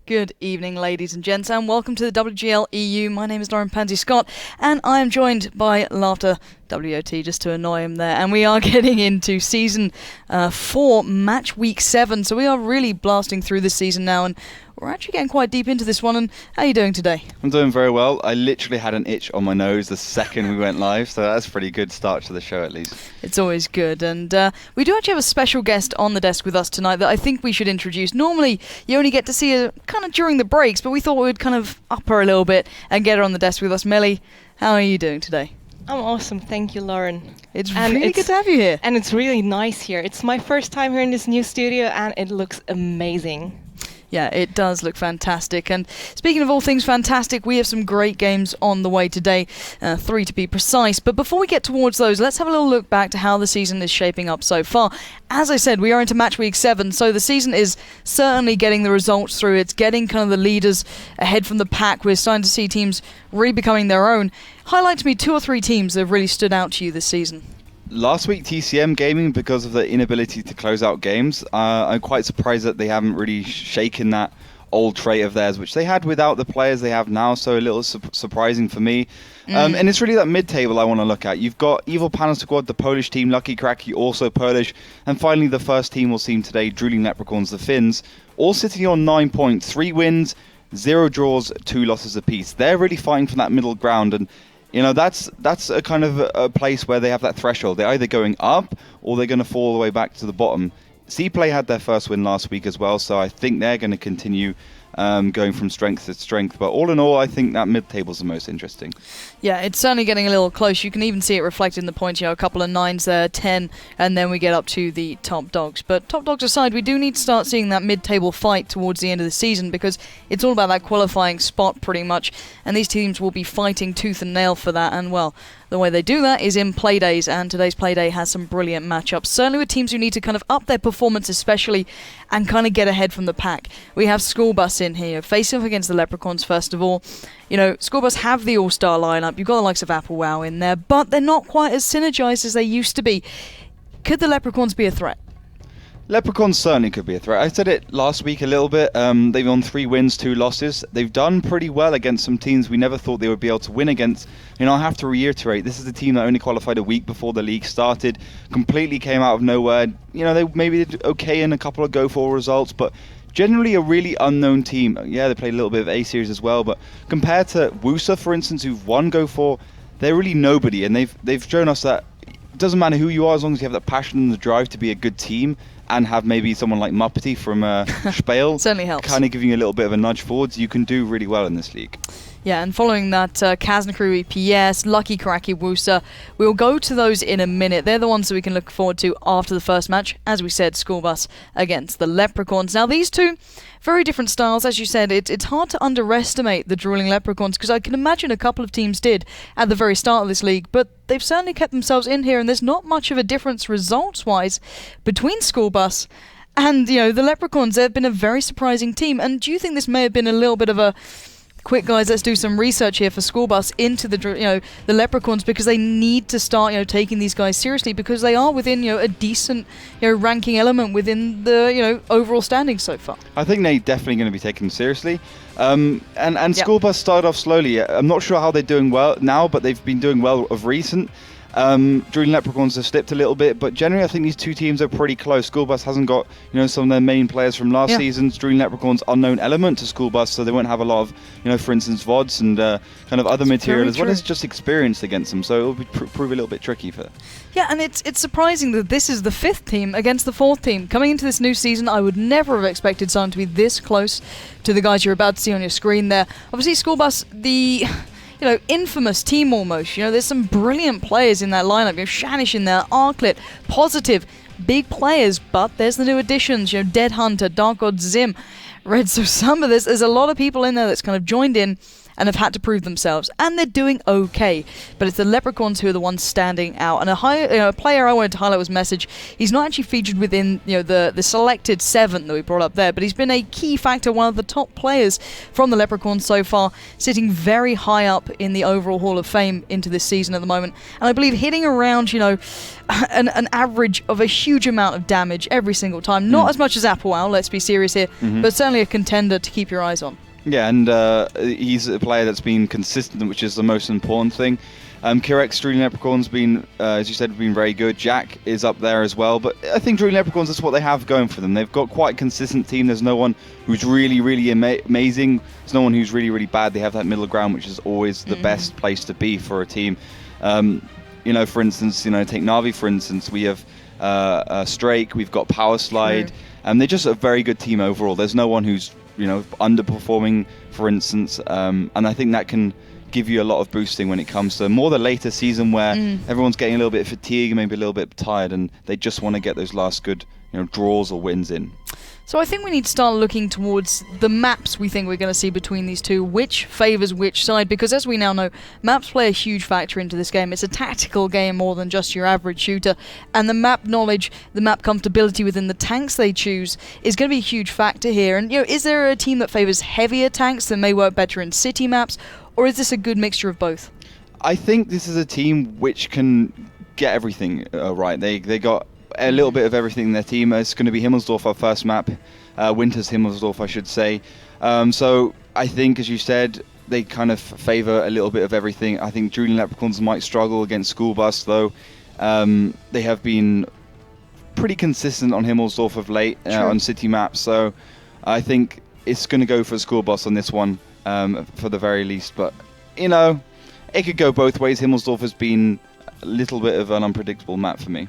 Good evening, ladies and gents, and welcome to the WGL EU. My name is Lauren Pansy-Scott, and I am joined by Laughter WOT, just to annoy him there. And we are getting into Season 4, Match Week 7, so we are really blasting through this season now, and we're actually getting quite deep into this one. And how are you doing today? I'm doing very well. I literally had an itch on my nose the second we went live, so that's a pretty good start to the show at least. It's always good, and we do actually have a special guest on the desk with us tonight that I think we should introduce. Normally, you only get to see her kind of during the breaks, but we thought we would kind of up her a little bit and get her on the desk with us. Melly, how are you doing today? I'm awesome, thank you, Lauren. It's really good to have you here. And it's really nice here. It's my first time here in this new studio, and it looks amazing. Yeah, it does look fantastic. And speaking of all things fantastic, we have some great games on the way today, 3 to be precise. But before we get towards those, let's have a little look back to how the season is shaping up so far. As I said, we are into match week 7, so the season is certainly getting the results through. It's getting kind of the leaders ahead from the pack. We're starting to see teams really becoming their own. Highlight to me 2 or 3 teams that have really stood out to you this season. Last week, TCM Gaming, because of the inability to close out games, I'm quite surprised that they haven't really shaken that old trait of theirs, which they had without the players they have now, so a little surprising for me. And it's really that mid-table I want to look at. You've got Evil Panel Squad, the Polish team, Lucky Cracky, also Polish, and finally the first team we'll see today, Drooling Leprechauns, the Finns, all sitting on 9 points, 3 wins, 0 draws, 2 losses apiece. They're really fighting for that middle ground, and you know, that's a kind of a place where they have that threshold. They're either going up or they're going to fall all the way back to the bottom. C-Play had their first win last week as well, so I think they're going to continue going from strength to strength. But all in all, I think that mid-table is the most interesting. Yeah, it's certainly getting a little close. You can even see it reflected in the points. You know, a couple of 9s there, 10, and then we get up to the top dogs. But top dogs aside, we do need to start seeing that mid-table fight towards the end of the season, because it's all about that qualifying spot pretty much, and these teams will be fighting tooth and nail for that. And well, the way they do that is in playdays, and today's playday has some brilliant matchups, certainly with teams who need to kind of up their performance especially and kind of get ahead from the pack. We have Schoolbus in here, facing off against the Leprechauns first of all. You know, Schoolbus have the all-star lineup, you've got the likes of Apple Wow in there, but they're not quite as synergized as they used to be. Could the Leprechauns be a threat? Leprechauns certainly could be a threat. I said it last week a little bit. They've won 3 wins, 2 losses. They've done pretty well against some teams we never thought they would be able to win against. You know, I have to reiterate, this is the team that only qualified a week before the league started, completely came out of nowhere. You know, they maybe did okay in a couple of go-for results, but generally a really unknown team. Yeah, they played a little bit of A-Series as well, but compared to Wusa, for instance, who've won go-for, they're really nobody, and they've shown us that it doesn't matter who you are, as long as you have that passion and the drive to be a good team, and have maybe someone like Muppety from Spiel certainly helps, kind of giving you a little bit of a nudge forwards, you can do really well in this league. Yeah, and following that, Kaznakru EPS, Lucky Karaki Wusa, we'll go to those in a minute. They're the ones that we can look forward to after the first match. As we said, Schoolbus against the Leprechauns. Now, these two, very different styles. As you said, it's hard to underestimate the Drooling Leprechauns, because I can imagine a couple of teams did at the very start of this league, but they've certainly kept themselves in here, and there's not much of a difference results-wise between Schoolbus and, you know, the Leprechauns. They've been a very surprising team, and do you think this may have been a little bit of a quick, guys, let's do some research here for Schoolbus into the Leprechauns, because they need to start taking these guys seriously, because they are within a decent ranking element within the overall standings so far. I think they're definitely going to be taken seriously. And Schoolbus started off slowly. I'm not sure how they're doing well now, but they've been doing well of recent. Drooling Leprechauns have slipped a little bit, but generally I think these two teams are pretty close. Schoolbus hasn't got some of their main players from last season's. Drooling Leprechauns unknown element to Schoolbus, so they won't have a lot of for instance VODs and kind of other material, as well as just experience against them, so it'll prove a little bit tricky for them. Yeah, and it's surprising that this is the 5th team against the 4th team. Coming into this new season, I would never have expected someone to be this close to the guys you're about to see on your screen there. Obviously Schoolbus, the infamous team almost. There's some brilliant players in that lineup. You have Shanish in there, Arklet, Positive, big players, but there's the new additions. Dead Hunter, Dark God Zim, Red. So there's a lot of people in there that's kind of joined in and have had to prove themselves, and they're doing okay. But it's the Leprechauns who are the ones standing out. And a player I wanted to highlight was Message. He's not actually featured within the selected 7 that we brought up there, but he's been a key factor, one of the top players from the Leprechauns so far, sitting very high up in the overall Hall of Fame into this season at the moment. And I believe hitting around, an average of a huge amount of damage every single time. Not as much as Applewell, let's be serious here, but certainly a contender to keep your eyes on. Yeah, and he's a player that's been consistent, which is the most important thing. Kirek's Drooling Leprechauns been, as you said, been very good. Jack is up there as well, but I think Drooling Leprechauns, that's what they have going for them. They've got quite a consistent team. There's no one who's really, really amazing. There's no one who's really, really bad. They have that middle ground, which is always the best place to be for a team. For instance, take Na'Vi, for instance. We have Strake, we've got Power Slide, and they're just a very good team overall. There's no one who's underperforming, for instance, and I think that can give you a lot of boosting when it comes to more the later season where everyone's getting a little bit fatigued, maybe a little bit tired, and they just want to get those last good draws or wins in. So I think we need to start looking towards the maps we think we're going to see between these two, which favours which side, because as we now know, maps play a huge factor into this game. It's a tactical game more than just your average shooter, and the map knowledge, the map comfortability within the tanks they choose is going to be a huge factor here. And is there a team that favours heavier tanks that may work better in city maps, or is this a good mixture of both? I think this is a team which can get everything right. They got a little bit of everything in their team. It's going to be Himmelsdorf, our first map. Winter's Himmelsdorf, I should say. So I think, as you said, they kind of favour a little bit of everything. I think Drooling Leprechauns might struggle against Schoolbus, though. They have been pretty consistent on Himmelsdorf of late on city maps. So I think it's going to go for Schoolbus on this one, for the very least. But, it could go both ways. Himmelsdorf has been a little bit of an unpredictable map for me.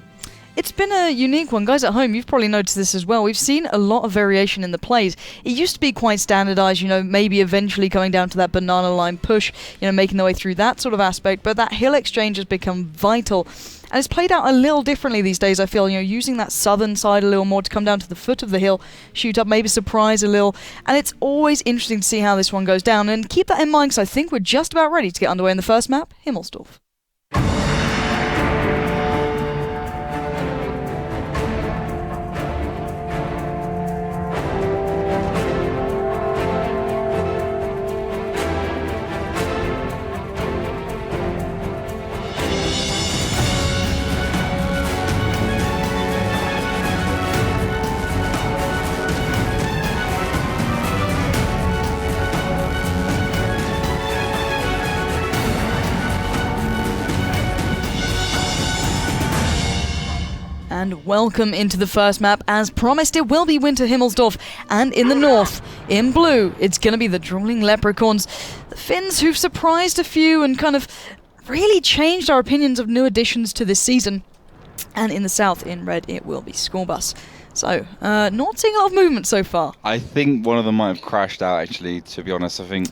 It's been a unique one. Guys at home, you've probably noticed this as well. We've seen a lot of variation in the plays. It used to be quite standardized, maybe eventually coming down to that banana line push, making their way through that sort of aspect, but that hill exchange has become vital. And it's played out a little differently these days, I feel, using that southern side a little more to come down to the foot of the hill, shoot up, maybe surprise a little. And it's always interesting to see how this one goes down. And keep that in mind, because I think we're just about ready to get underway in the first map, Himmelsdorf. And welcome into the first map. As promised, it will be Winter Himmelsdorf. And in the north, in blue, it's going to be the Drooling Leprechauns. The Finns who've surprised a few and kind of really changed our opinions of new additions to this season. And in the south, in red, it will be Schoolbus. So, not seeing a lot of movement so far. I think one of them might have crashed out, actually, to be honest. I think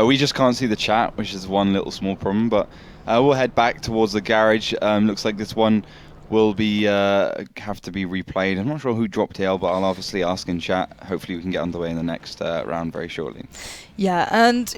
we just can't see the chat, which is one little small problem. But we'll head back towards the garage. Looks like this one will be have to be replayed. I'm not sure who dropped AL, but I'll obviously ask in chat. Hopefully we can get underway in the next round very shortly. Yeah, and,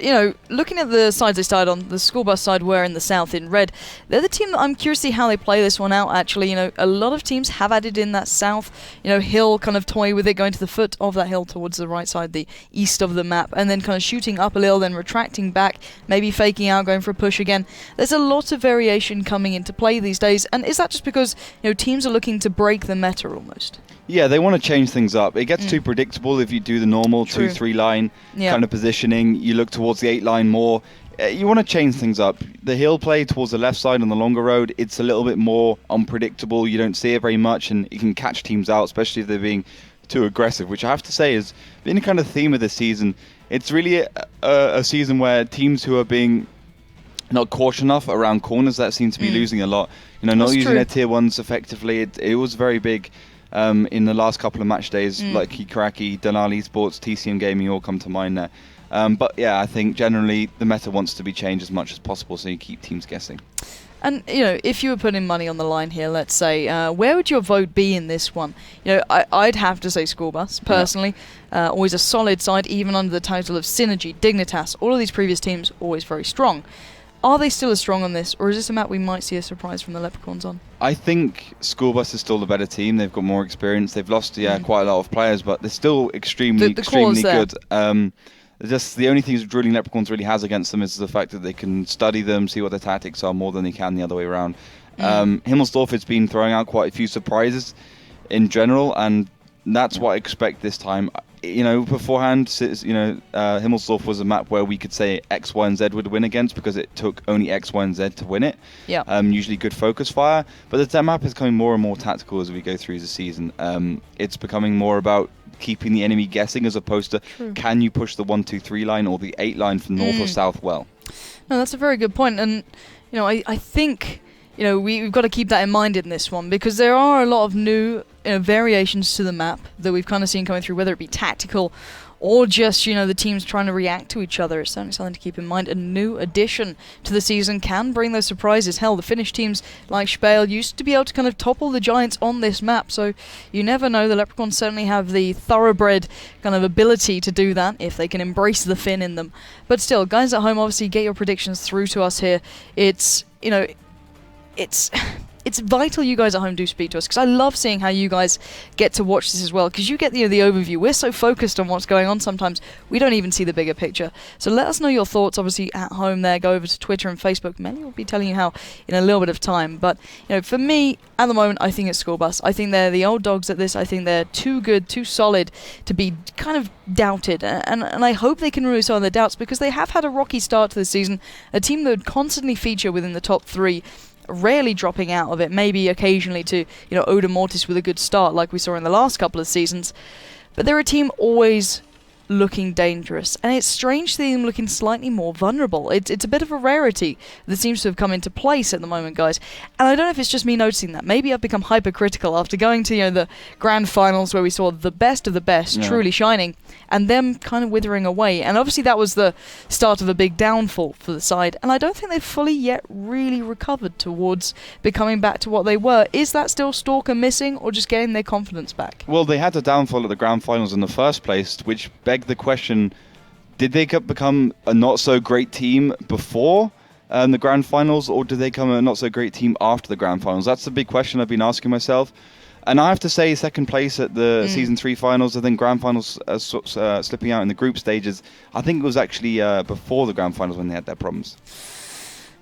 looking at the sides they started on, the Schoolbus side were in the south in red. They're the team that I'm curious to see how they play this one out, actually. A lot of teams have added in that south, hill, kind of toy with it, going to the foot of that hill towards the right side, the east of the map, and then kind of shooting up a little, then retracting back, maybe faking out, going for a push again. There's a lot of variation coming into play these days, and is that just because, teams are looking to break the meta almost? Yeah, they want to change things up. It gets too predictable if you do the normal 2-3 line kind of positioning. You look towards the 8 line more. You want to change things up. The hill play towards the left side on the longer road, it's a little bit more unpredictable. You don't see it very much, and it can catch teams out, especially if they're being too aggressive, which I have to say has been a kind of theme of this season. It's really a season where teams who are being not cautious enough around corners, that seem to be losing a lot. Not using their tier 1s effectively. It was very big. In the last couple of match days, like Hikaraki, Denali Sports, TCM Gaming all come to mind there. But yeah, I think generally the meta wants to be changed as much as possible, so you keep teams guessing. And, if you were putting money on the line here, let's say, where would your vote be in this one? I'd have to say Schoolbus, personally. Yeah. Always a solid side, even under the title of Synergy, Dignitas. All of these previous teams, always very strong. Are they still as strong on this, or is this a map we might see a surprise from the Leprechauns on? I think Schoolbus is still the better team. They've got more experience. They've lost, quite a lot of players, but they're still extremely good. Just the only things Drooling Leprechauns really has against them is the fact that they can study them, see what their tactics are more than they can the other way around. Himmelsdorf has been throwing out quite a few surprises in general, and that's what I expect this time. Beforehand, Himmelsdorf was a map where we could say X, Y, and Z would win against because it took only X, Y, and Z to win it. Yeah. Usually good focus fire, but the map is becoming more and more tactical as we go through the season. It's becoming more about keeping the enemy guessing as opposed to can you push the 1-2-3 line or the 8 line from north or south well. No, that's a very good point, and I think we've got to keep that in mind in this one because there are a lot of new variations to the map that we've kind of seen coming through, whether it be tactical or just the teams trying to react to each other. It's certainly something to keep in mind. A new addition to the season can bring those surprises. Hell, the Finnish teams like Spale used to be able to kind of topple the Giants on this map, so you never know. The Leprechauns certainly have the thoroughbred kind of ability to do that if they can embrace the Finn in them. But still, guys at home, obviously get your predictions through to us here. It's vital you guys at home do speak to us because I love seeing how you guys get to watch this as well because you get the overview. We're so focused on what's going on sometimes we don't even see the bigger picture. So let us know your thoughts obviously at home there. Go over to Twitter and Facebook. Melly will be telling you how in a little bit of time. But for me at the moment I think it's Schoolbus. I think they're the old dogs at this. I think they're too good, too solid to be kind of doubted and I hope they can remove some of their doubts because they have had a rocky start to the season. A team that would constantly feature within the top 3, rarely dropping out of it, maybe occasionally to, Oda Mortis with a good start like we saw in the last couple of seasons. But they're a team always looking dangerous, and it's strange to see them looking slightly more vulnerable. It's a bit of a rarity that seems to have come into place at the moment, guys. And I don't know if it's just me noticing that. Maybe I've become hypercritical after going to the grand finals where we saw the best of the best truly shining, and them kind of withering away. And obviously that was the start of a big downfall for the side, and I don't think they've fully yet really recovered towards becoming back to what they were. Is that still Stalker missing, or just getting their confidence back? Well, they had a downfall at the grand finals in the first place, which begged the question, did they become a not so great team before the grand finals, or did they become a not so great team after the grand finals? That's the big question I've been asking myself. And I have to say, second place at the Season 3 finals, and then grand finals slipping out in the group stages. I think it was actually before the grand finals when they had their problems.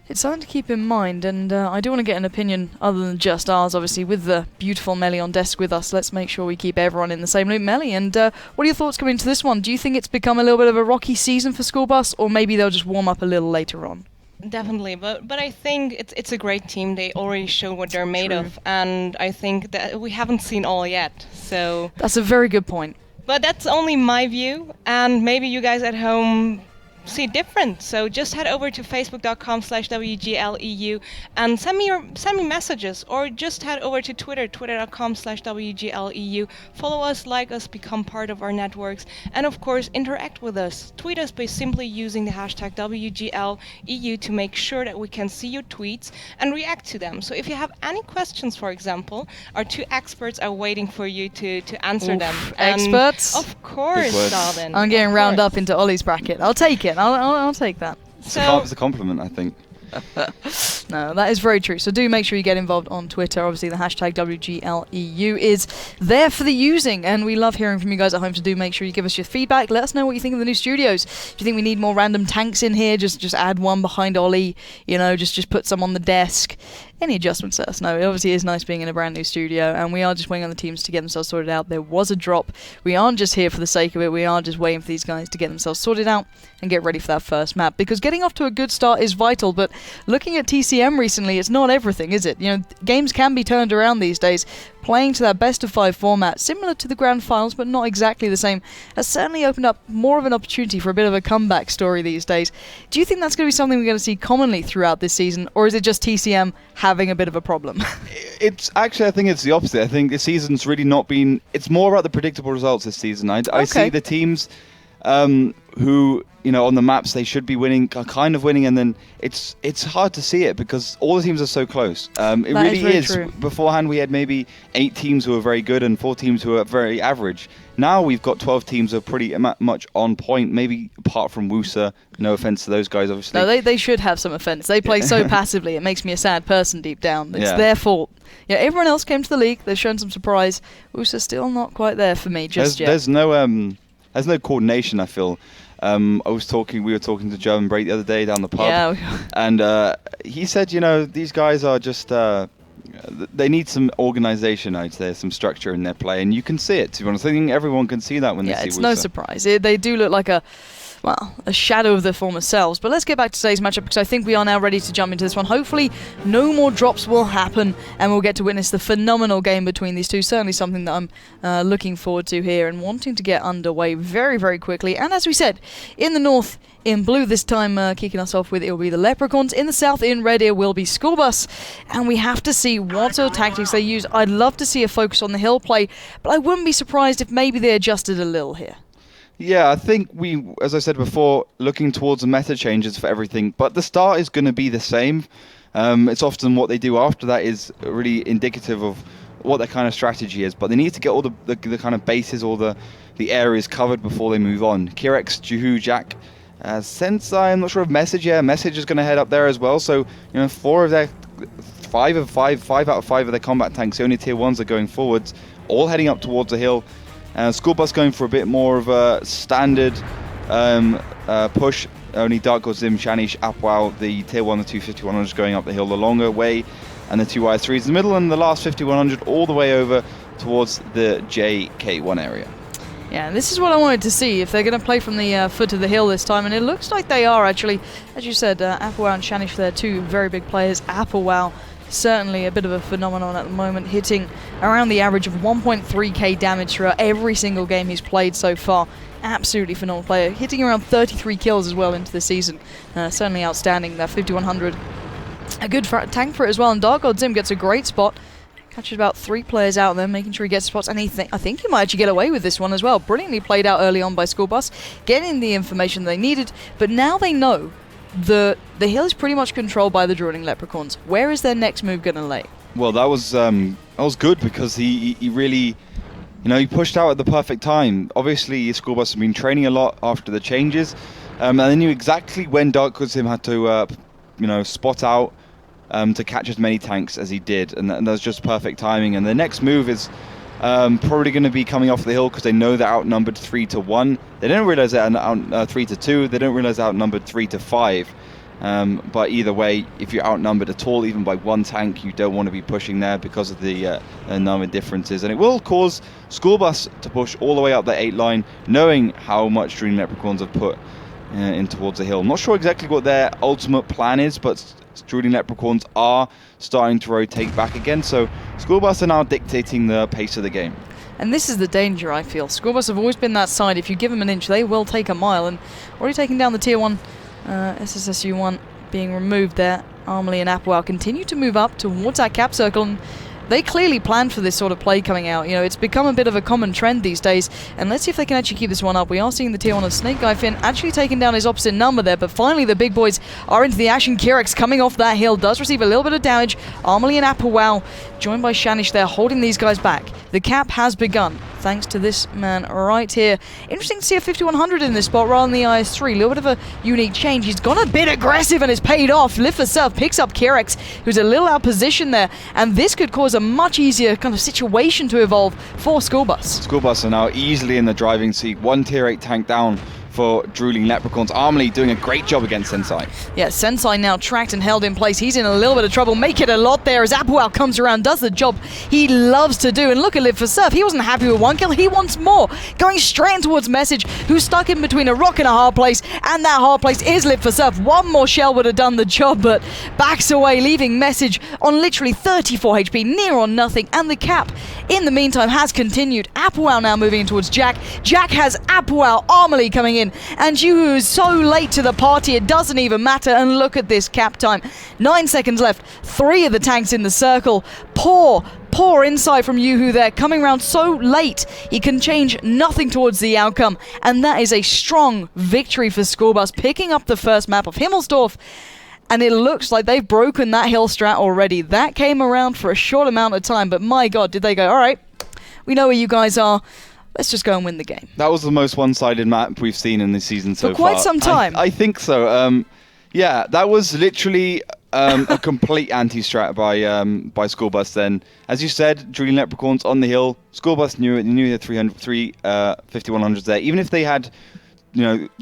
It's something to keep in mind, and I do want to get an opinion other than just ours, obviously, with the beautiful Melly on desk with us. Let's make sure we keep everyone in the same loop. Melly, and what are your thoughts coming into this one? Do you think it's become a little bit of a rocky season for Schoolbus, or maybe they'll just warm up a little later on? Definitely, but I think it's a great team. They already show what they're made of, and I think that we haven't seen all yet. So that's a very good point. But that's only my view, and maybe you guys at home see different. So just head over to facebook.com/WGLEU and send me messages, or just head over to Twitter, twitter.com/WGLEU. Follow us, like us, become part of our networks, and of course interact with us. Tweet us by simply using the hashtag WGLEU to make sure that we can see your tweets and react to them. So if you have any questions, for example, our 2 experts are waiting for you to answer them. Experts? Of course, darling. I'm getting round up into Ollie's bracket. I'll take it. I'll take that. It's a compliment, I think. No, that is very true. So do make sure you get involved on Twitter. Obviously, the hashtag WGLEU is there for the using, and we love hearing from you guys at home. So do make sure you give us your feedback. Let us know what you think of the new studios. Do you think we need more random tanks in here? Just add one behind Ollie. Just put some on the desk. Any adjustments, let us know. It obviously is nice being in a brand new studio, and we are just waiting on the teams to get themselves sorted out. There was a drop. We aren't just here for the sake of it. We are just waiting for these guys to get themselves sorted out and get ready for that first map, because getting off to a good start is vital. But looking at TCM recently, it's not everything, is it? Games can be turned around these days. Playing to that best-of-5 format, similar to the grand finals, but not exactly the same, has certainly opened up more of an opportunity for a bit of a comeback story these days. Do you think that's going to be something we're going to see commonly throughout this season, or is it just TCM having a bit of a problem? I think it's the opposite. I think this season's really not been... It's more about the predictable results this season. I see the teams... who, on the maps they should be winning, are kind of winning, and then it's hard to see it because all the teams are so close. It That really is. true. Beforehand, we had maybe 8 teams who were very good and 4 teams who were very average. Now we've got 12 teams who are pretty much on point, maybe apart from Wusa. No offense to those guys, obviously. No, they should have some offense. They play so passively, it makes me a sad person deep down. It's Yeah. their fault. Yeah, everyone else came to the league. They've shown some surprise. Wusa still not quite there for me just yet. There's no coordination, I feel. We were talking to Joe and Bray the other day down the pub, and he said, these guys are just they need some organization, I'd say, some structure in their play, and you can see it. To be honest, I think everyone can see that when they see it's Wusa. no surprise. They do look like a shadow of their former selves. But let's get back to today's matchup, because I think we are now ready to jump into this one. Hopefully no more drops will happen and we'll get to witness the phenomenal game between these two. Certainly something that I'm looking forward to here and wanting to get underway very, very quickly. And as we said, in the north, in blue this time, kicking us off with, it will be the Leprechauns. In the south, in red, it will be Schoolbus. And we have to see what sort of tactics they use. I'd love to see a focus on the hill play, but I wouldn't be surprised if maybe they adjusted a little here. Yeah, I think we, as I said before, looking towards the meta changes for everything, but the start is going to be the same. It's often what they do after that is really indicative of what their kind of strategy is, but they need to get all the kind of bases, all the areas covered before they move on. Kirex, Juhu, Jack, Sensei, I'm not sure if Message is going to head up there as well, so 5 out of 5 of their combat tanks, the only tier 1s are going forwards, all heading up towards the hill. Schoolbus going for a bit more of a standard push. Only Dark God Zim, Shanish, Apwao, the tier 1 and 2 5100s going up the hill the longer way, and the 2 Y3s in the middle, and the last 5100 all the way over towards the JK1 area. Yeah, this is what I wanted to see, if they're going to play from the foot of the hill this time, and it looks like they are actually. As you said, Apwao and Shanish, they're two very big players. Apwao, certainly a bit of a phenomenon at the moment, hitting around the average of 1.3k damage throughout every single game he's played so far. Absolutely phenomenal player, hitting around 33 kills as well into the season. Certainly outstanding, that 5100. A good tank for it as well, and Dark God Zim gets a great spot. Catches about 3 players out there, making sure he gets spots, and I think he might actually get away with this one as well. Brilliantly played out early on by Schoolbus, getting the information they needed, but now they know the hill is pretty much controlled by the Drooling Leprechauns. Where is their next move going to lay? Well, that was good because he really, he pushed out at the perfect time. Obviously, Schoolbus has been training a lot after the changes, and they knew exactly when Dark God Zim had to, spot out to catch as many tanks as he did, and that was just perfect timing. And the next move is probably going to be coming off the hill because they know they're outnumbered 3-1. They don't realize they're 3-2. They don't realize they're outnumbered 3-5. But either way, if you're outnumbered at all, even by 1 tank, you don't want to be pushing there because of the number differences. And it will cause Schoolbus to push all the way up the 8 line, knowing how much Drooling Leprechauns have put in towards the hill. I'm not sure exactly what their ultimate plan is, but Drooling Leprechauns are starting to rotate back again, so Schoolbus are now dictating the pace of the game. And this is the danger, I feel. Schoolbus have always been that side. If you give them an inch, they will take a mile, and already taking down the tier 1 SSSU1 being removed there. Armley and Apwao continue to move up towards that cap circle, and they clearly planned for this sort of play coming out. It's become a bit of a common trend these days, and let's see if they can actually keep this one up. We are seeing the tier 1 of Snake Guy Finn actually taking down his opposite number there, but finally the big boys are into the action. Kirex coming off that hill does receive a little bit of damage. Armley and Apwao joined by Shanish there, holding these guys back. The cap has begun, thanks to this man right here. Interesting to see a 5100 in this spot rather than the IS-3. A little bit of a unique change. He's gone a bit aggressive and it's paid off. Lift for Self picks up Kirex, who's a little out position there, and this could cause a much easier kind of situation to evolve for Schoolbus. Schoolbus are now easily in the driving seat. 1 tier 8 tank down for Drooling Leprechauns. Armley doing a great job against Sensei. Yeah, Sensei now tracked and held in place. He's in a little bit of trouble. Make it a lot there as Apwao comes around, does the job he loves to do. And look at Live for Surf. He wasn't happy with 1 kill. He wants more. Going straight in towards Message, who's stuck in between a rock and a hard place. And that hard place is Live for Surf. 1 more shell would have done the job, but backs away, leaving Message on literally 34 HP, near on nothing. And the cap, in the meantime, has continued. Apwao now moving towards Jack. Jack has Apwao, Armley coming in. And Juhu is so late to the party, it doesn't even matter. And look at this cap time. 9 seconds left. 3 of the tanks in the circle. Poor poor insight from Yoo-Hoo there, coming around so late. He can change nothing towards the outcome, and that is a strong victory for Schoolbus, picking up the first map of Himmelsdorf. And it looks like they've broken that hill strat already. That came around for a short amount of time, but my god, did they go, all right, we know where you guys are. Let's just go and win the game. That was the most one-sided map we've seen in this season so far. For quite some time. I think so. Yeah, that was literally a complete anti-strat by Schoolbus then. As you said, Drooling Leprechauns on the hill. Schoolbus knew it. They knew they had 5100s there. Even if they had,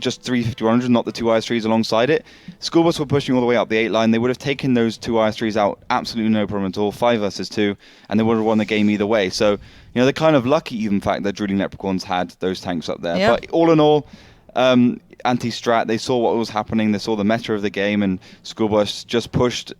just 3 5100s, not the 2 IS3s alongside it, Schoolbus were pushing all the way up the 8 line. They would have taken those 2 IS3s out, absolutely no problem at all, 5 versus 2, and they would have won the game either way. So, they're kind of lucky, even fact, that Drooling Leprechauns had those tanks up there. Yeah. But all in all, anti-strat, they saw what was happening, they saw the meta of the game, and Schoolbus just pushed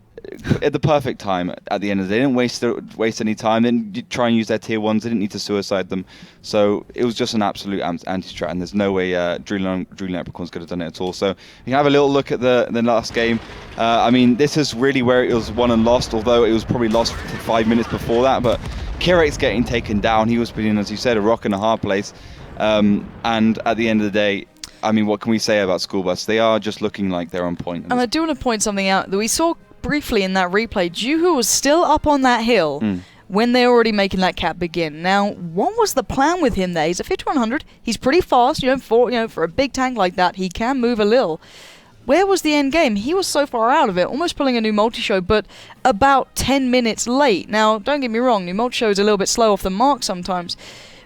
at the perfect time at the end of the day. They didn't waste any time, they didn't try and use their tier 1s, they didn't need to suicide them. So it was just an absolute anti-strat, and there's no way Drooling Leprechauns could have done it at all. So you can have a little look at the last game. This is really where it was won and lost, although it was probably lost 5 minutes before that. But Kirek's getting taken down. He was put in, as you said, a rock and a hard place. And at the end of the day, what can we say about Schoolbus? They are just looking like they're on point. And I do want to point something out that we saw briefly in that replay. Yoo-Hoo was still up on that hill when they were already making that cap begin. Now, what was the plan with him there? He's a 5100. He's pretty fast. For a big tank like that, he can move a little. Where was the end game? He was so far out of it, almost pulling a new multi-show, but about 10 minutes late. Now, don't get me wrong, new multi-show is a little bit slow off the mark sometimes,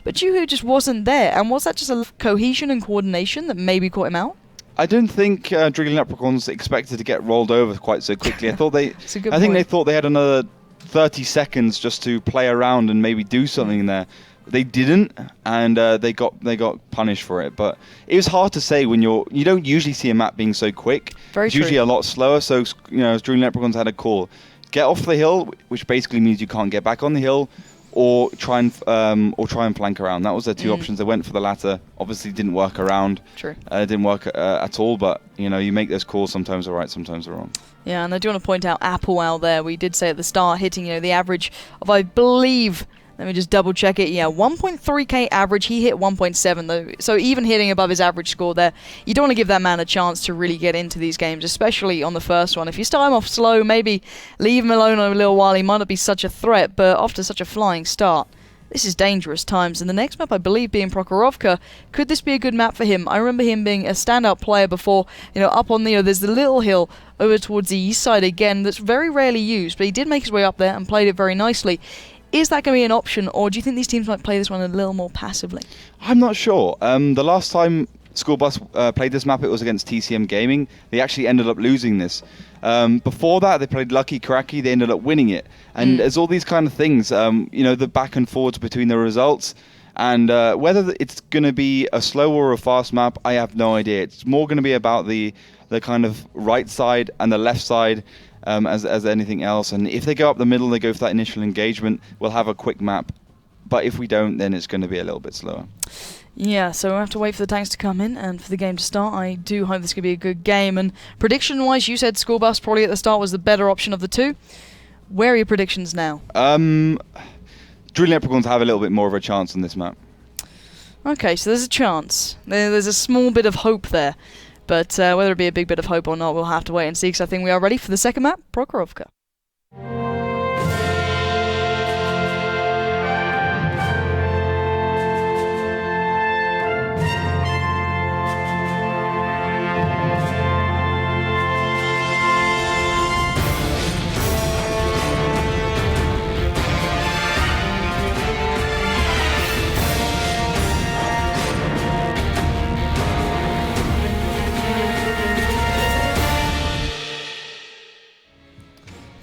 but Yoo-Hoo just wasn't there. And was that just a cohesion and coordination that maybe caught him out? I don't think Drooling Leprechauns expected to get rolled over quite so quickly. I think they thought they had another 30 seconds just to play around and maybe do something there. They didn't, and they got punished for it. But it was hard to say when you don't usually see a map being so quick. It's usually a lot slower. So Drooling Leprechauns had a call: get off the hill, which basically means you can't get back on the hill, or try and flank around. That was their two options. They went for the latter. Obviously, didn't work around. True. It didn't work at all. But you make those calls. Sometimes they're right, sometimes they're wrong. Yeah, and I do want to point out Apple out there. We did say at the start, hitting the average of, I believe, let me just double check it. Yeah, 1.3k average. He hit 1.7 though. So even hitting above his average score there, you don't want to give that man a chance to really get into these games, especially on the first one. If you start him off slow, maybe leave him alone a little while, he might not be such a threat, but after such a flying start, this is dangerous times. And the next map, I believe, being Prokhorovka, could this be a good map for him? I remember him being a standout player before, up on there's the little hill over towards the east side again that's very rarely used, but he did make his way up there and played it very nicely. Is that going to be an option, or do you think these teams might play this one a little more passively? I'm not sure. The last time Schoolbus played this map, it was against TCM Gaming. They actually ended up losing this. Before that, they played Lucky Karaki. They ended up winning it. And there's all these kind of things, the back and forwards between the results. And whether it's going to be a slow or a fast map, I have no idea. It's more going to be about the kind of right side and the left side. As anything else, and if they go up the middle, they go for that initial engagement, we'll have a quick map. But if we don't, then it's going to be a little bit slower. Yeah, so we'll have to wait for the tanks to come in and for the game to start. I do hope this could be a good game. And prediction-wise, you said Schoolbus probably at the start was the better option of the two. Where are your predictions now? Drooling Leprechauns have a little bit more of a chance on this map. Okay, so there's a chance. There's a small bit of hope there. But whether it be a big bit of hope or not, we'll have to wait and see, because I think we are ready for the second map, Prokhorovka.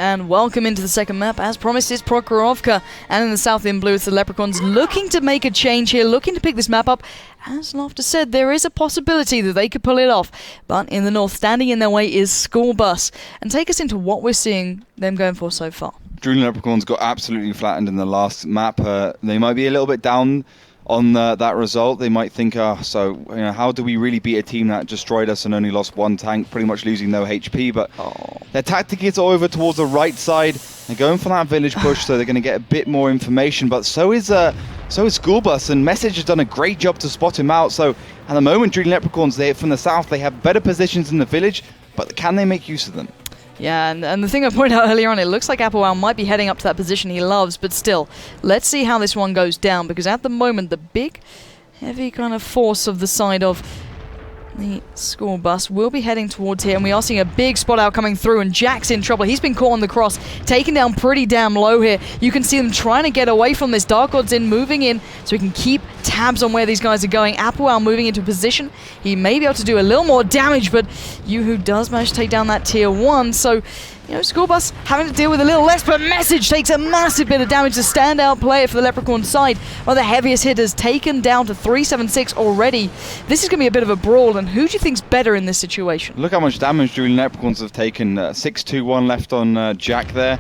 And welcome into the second map. As promised, it's Prokhorovka. And in the south in blue, it's the Leprechauns looking to make a change here, looking to pick this map up. As Loftus said, there is a possibility that they could pull it off. But in the north, standing in their way is Schoolbus. And take us into what we're seeing them going for so far. Drooling Leprechauns got absolutely flattened in the last map. They might be a little bit down on that result. They might think, how do we really beat a team that destroyed us and only lost one tank, pretty much losing no HP? But their tactic is over towards the right side. They're going for that village push, so they're going to get a bit more information. But so is Schoolbus, and Message has done a great job to spot him out. So at the moment, Drooling Leprechauns, from the south, they have better positions in the village, but can they make use of them? Yeah, and the thing I pointed out earlier on, it looks like Applewell might be heading up to that position he loves, but still, let's see how this one goes down, because at the moment, the big, heavy kind of force of the side of the Schoolbus will be heading towards here, and we are seeing a big spot out coming through, and Jack's in trouble. He's been caught on the cross, taken down pretty damn low here. You can see them trying to get away from this. Dark God's in, moving in, so we can keep tabs on where these guys are going. Applewell moving into position. He may be able to do a little more damage, but Yoo-Hoo does manage to take down that tier 1, so Schoolbus having to deal with a little less, but Message takes a massive bit of damage. The standout player for the Leprechaun side, one of the heaviest hitters, taken down to 376 already. This is going to be a bit of a brawl, and who do you think's better in this situation? Look how much damage Drooling Leprechauns have taken. 6-2-1 left on Jack there.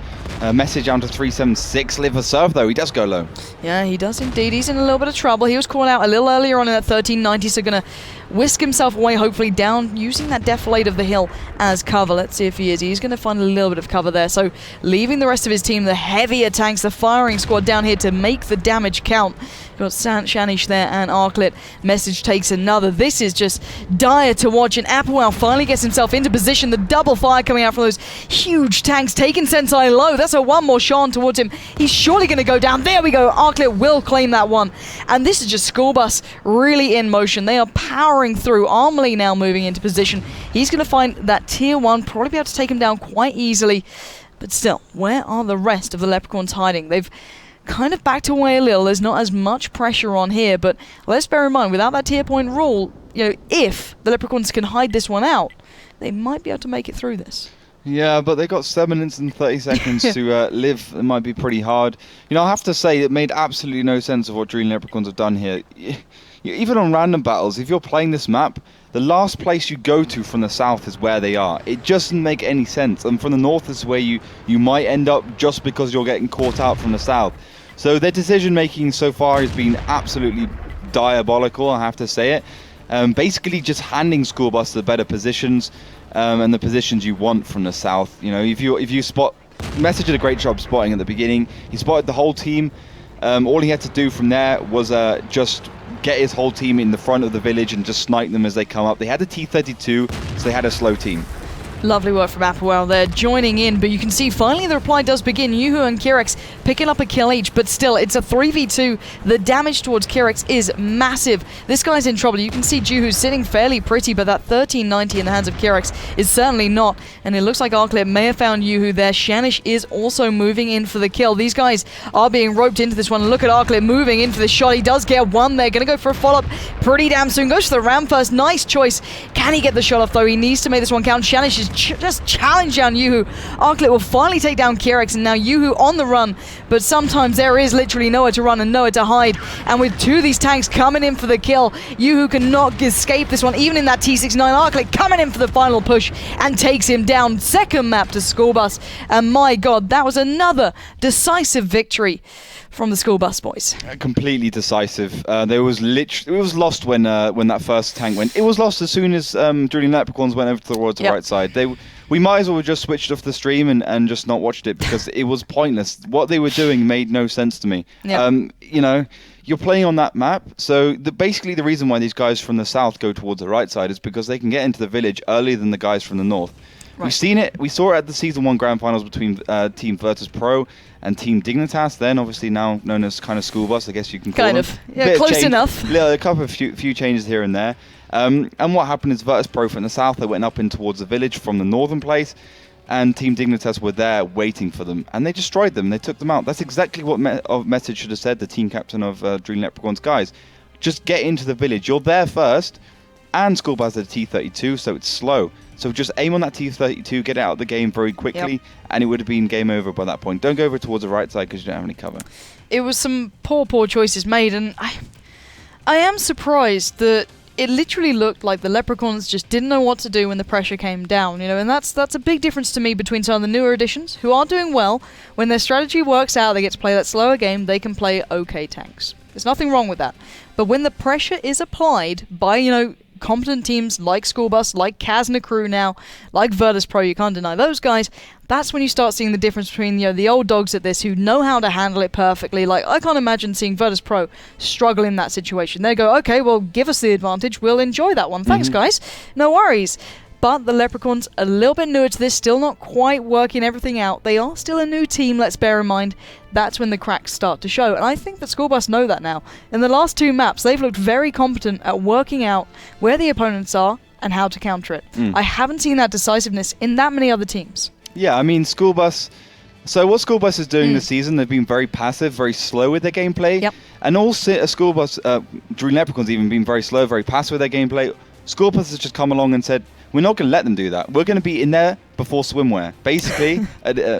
Message down to 376. Live a serve though, he does go low. Yeah, he does indeed. He's in a little bit of trouble. He was called out a little earlier on in that 1390, so going to whisk himself away, hopefully down, using that defilade of the hill as cover. Let's see if he is. He's going to find a little bit of cover there. So leaving the rest of his team, the heavier tanks, the firing squad down here to make the damage count. Got Shanish there and Arklet. Message takes another. This is just dire to watch, and Applewell finally gets himself into position. The double fire coming out from those huge tanks, taking Sensei low. That's a one more shot towards him. He's surely going to go down. There we go. Arklet will claim that one. And this is just Schoolbus really in motion. They are powering through. Armley now moving into position. He's going to find that tier 1, probably be able to take him down quite easily. But still, where are the rest of the Leprechauns hiding? They've kind of backed away a little. There's not as much pressure on here, but let's bear in mind, without that tier point rule, if the Leprechauns can hide this one out, they might be able to make it through this. Yeah, but they got 7 minutes and 30 seconds to live. It might be pretty hard. I have to say, it made absolutely no sense of what Drooling Leprechauns have done here. Even on random battles, if you're playing this map, the last place you go to from the south is where they are. It just doesn't make any sense. And from the north is where you might end up just because you're getting caught out from the south. So their decision making so far has been absolutely diabolical, I have to say it. Basically just handing Schoolbus the better positions and the positions you want from the south. If you spot, Message did a great job spotting at the beginning. He spotted the whole team. All he had to do from there was just get his whole team in the front of the village and just snipe them as they come up. They had a T-32, so they had a slow team. Lovely work from Applewell there, joining in, but you can see finally the reply does begin. Yoo-Hoo and Kirex picking up a kill each, but still, it's a 3v2. The damage towards Kirex is massive. This guy's in trouble. You can see Yoo-Hoo sitting fairly pretty, but that 1390 in the hands of Kirex is certainly not, and it looks like Arklet may have found Yoo-Hoo there. Shanish is also moving in for the kill. These guys are being roped into this one. Look at Arklet moving in for the shot. He does get one there. Going to go for a follow-up pretty damn soon. Goes for the ram first. Nice choice. Can he get the shot off, though? He needs to make this one count. Shanish is just challenge down Yoo-Hoo. Arklet will finally take down Kirex, and now Yoo-Hoo on the run, but sometimes there is literally nowhere to run and nowhere to hide, and with 2 of these tanks coming in for the kill, Yoo-Hoo cannot escape this one, even in that T69. Arklet coming in for the final push and takes him down. Second map to Schoolbus, and my god, that was another decisive victory from the Schoolbus boys. Completely decisive. It was lost when that first tank went. It was lost as soon as Drooling Leprechauns went over towards the right side. We might as well have just switched off the stream and just not watched it, because it was pointless. What they were doing made no sense to me. Yep. You're playing on that map, so basically the reason why these guys from the south go towards the right side is because they can get into the village earlier than the guys from the north. Right. We've seen it. We saw it at the Season 1 Grand Finals between Team Virtus Pro and Team Dignitas, then obviously now known as kind of Schoolbus, I guess you can call them. Yeah, close enough. A couple of few changes here and there. And what happened is Virtus Pro from the south, they went up in towards the village from the northern place, and Team Dignitas were there waiting for them, and they destroyed them. They took them out. That's exactly what Message should have said, the team captain of Drooling Leprechauns. Guys, just get into the village. You're there first, and Schoolbus has a T-32, so it's slow. So just aim on that T-32, get it out of the game very quickly, and it would have been game over by that point. Don't go over towards the right side because you don't have any cover. It was some poor choices made, and I am surprised that it literally looked like the Leprechauns just didn't know what to do when the pressure came down, and that's a big difference to me between some of the newer additions who are doing well. When their strategy works out, they get to play that slower game, they can play okay tanks. There's nothing wrong with that. But when the pressure is applied by, competent teams like Schoolbus, like Kazna Crew now, like Virtus Pro, you can't deny those guys, that's when you start seeing the difference between the old dogs at this who know how to handle it perfectly. Like, I can't imagine seeing Virtus Pro struggle in that situation. They go, okay, well, give us the advantage, we'll enjoy that one. Thanks, guys. No worries. But the Leprechauns, a little bit newer to this, still not quite working everything out. They are still a new team, let's bear in mind. That's when the cracks start to show. And I think that Schoolbus know that now. In the last 2 maps, they've looked very competent at working out where the opponents are and how to counter it. I haven't seen that decisiveness in that many other teams. Yeah, I mean, Schoolbus... So what Schoolbus is doing this season, they've been very passive, very slow with their gameplay. Yep. And also Schoolbus, Drooling Leprechauns even been very slow, very passive with their gameplay. Schoolbus has just come along and said, we're not going to let them do that. We're going to be in there before swimwear. Basically,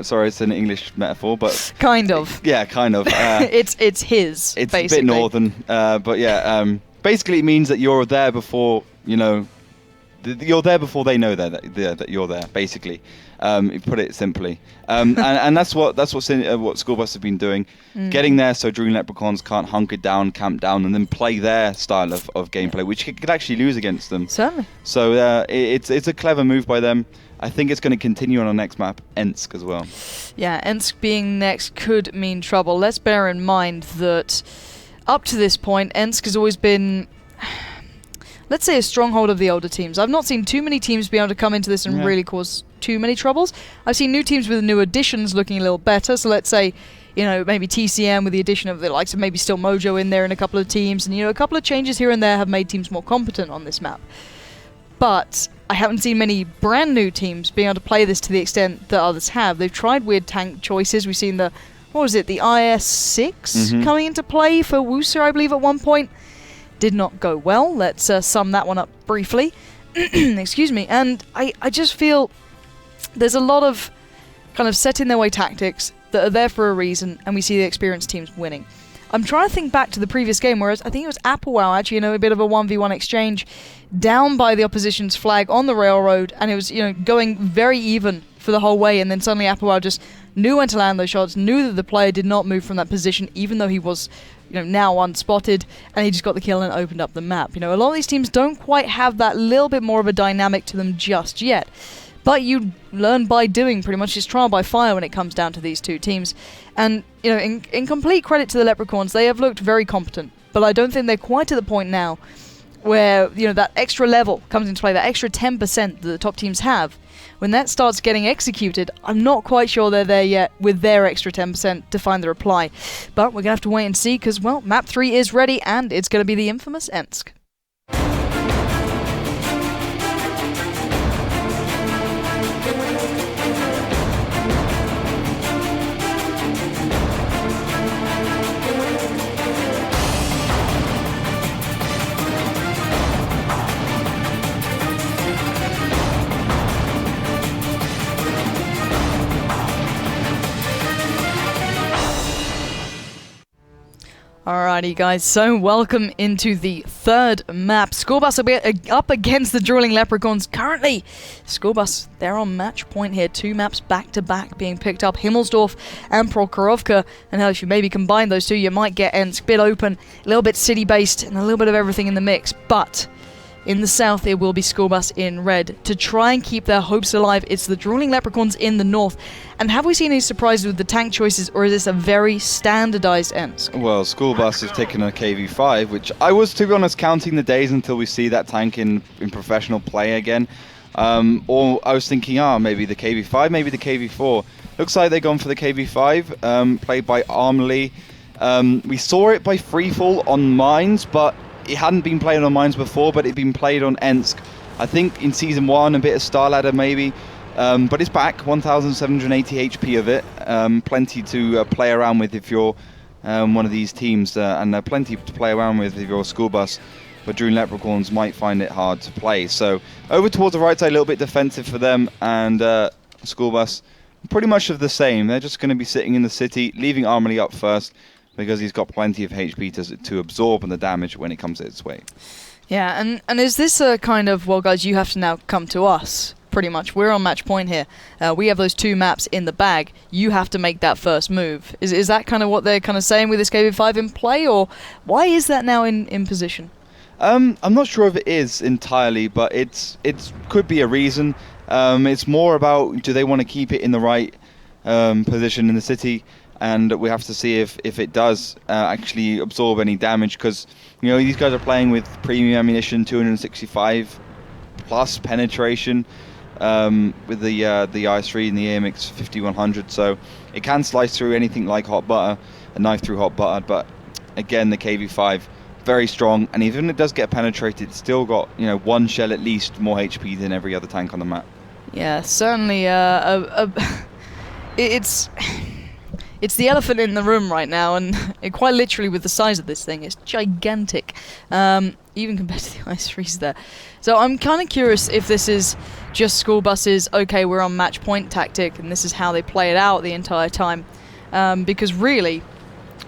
sorry, it's an English metaphor, but... Kind of. Yeah, kind of. It's his, it's basically. a bit northern, but yeah. Basically, it means that you're there before, you're there before they know that you're there, basically. Put it simply. And that's what Schoolbus have been doing. Getting there so Drooling Leprechauns can't hunker down, camp down, and then play their style of gameplay, which could actually lose against them. Certainly. So it's a clever move by them. I think it's going to continue on our next map, Ensk, as well. Yeah, Ensk being next could mean trouble. Let's bear in mind that up to this point, Ensk has always been... let's say a stronghold of the older teams. I've not seen too many teams be able to come into this and really cause too many troubles. I've seen new teams with new additions looking a little better. So let's say, maybe TCM with the addition of the likes of maybe still Mojo in there in a couple of teams. And, a couple of changes here and there have made teams more competent on this map. But I haven't seen many brand new teams being able to play this to the extent that others have. They've tried weird tank choices. We've seen the IS-6 coming into play for Wooser, I believe, at one point. Did not go well. Let's sum that one up briefly. Excuse me. And I just feel there's a lot of kind of set in their way tactics that are there for a reason, and we see the experienced teams winning. I'm trying to think back to the previous game, whereas I think it was Applewell, actually, a bit of a 1v1 exchange down by the opposition's flag on the railroad, and it was, going very even for the whole way, and then suddenly Applewell just knew when to land those shots, knew that the player did not move from that position, even though he was, now unspotted, and he just got the kill and opened up the map. A lot of these teams don't quite have that little bit more of a dynamic to them just yet. But you learn by doing, pretty much. It's trial by fire when it comes down to these two teams. And, in complete credit to the Leprechauns, they have looked very competent. But I don't think they're quite to the point now where, that extra level comes into play, that extra 10% that the top teams have. When that starts getting executed, I'm not quite sure they're there yet with their extra 10% to find the reply. But we're going to have to wait and see because, well, map 3 is ready and it's going to be the infamous Ensk. Alrighty guys, so welcome into the third map. Schoolbus will be up against the Drooling Leprechauns. Currently, Schoolbus, they're on match point here. 2 maps back to back being picked up. Himmelsdorf and Prokhorovka. And hell, if you maybe combine those two, you might get Ensk. Bit open, a little bit city-based, and a little bit of everything in the mix. But in the south, it will be Schoolbus in red. To try and keep their hopes alive, it's the Drooling Leprechauns in the north. And have we seen any surprises with the tank choices, or is this a very standardized Ensk? Well, Schoolbus has taken a KV5, which I was, to be honest, counting the days until we see that tank in professional play again. Or I was thinking, maybe the KV5, maybe the KV4. Looks like they've gone for the KV5, played by Armley. We saw it by Freefall on Mines, but it hadn't been played on Mines before, but it'd been played on Ensk. I think in Season 1, a bit of Star Ladder maybe. But it's back, 1,780 HP of it. Plenty to play around with if you're one of these teams, and plenty to play around with if you're Schoolbus. But Drooling Leprechauns might find it hard to play. So over towards the right side, a little bit defensive for them, and Schoolbus pretty much of the same. They're just going to be sitting in the city, leaving Armley up first, because he's got plenty of HP to absorb and the damage when it comes its way. Yeah, and is this a kind of, well, guys, you have to now come to us, pretty much. We're on match point here. We have those 2 maps in the bag. You have to make that first move. Is that kind of what they're kind of saying with this KV5 in play, or why is that now in position? I'm not sure if it is entirely, but it could be a reason. It's more about, do they want to keep it in the right position in the city, and we have to see if it does actually absorb any damage, because these guys are playing with premium ammunition, 265 plus penetration with the IS-3 and the AMX 5100, so it can slice through anything like hot butter, a knife through hot butter. But again, the KV5 very strong, and even if it does get penetrated, it's still got 1 shell at least more HP than every other tank on the map. Yeah, certainly. It's the elephant in the room right now, and quite literally with the size of this thing, it's gigantic, even compared to the IS-3s there. So I'm kind of curious if this is just Schoolbus's, okay, we're on match point tactic, and this is how they play it out the entire time. Because really,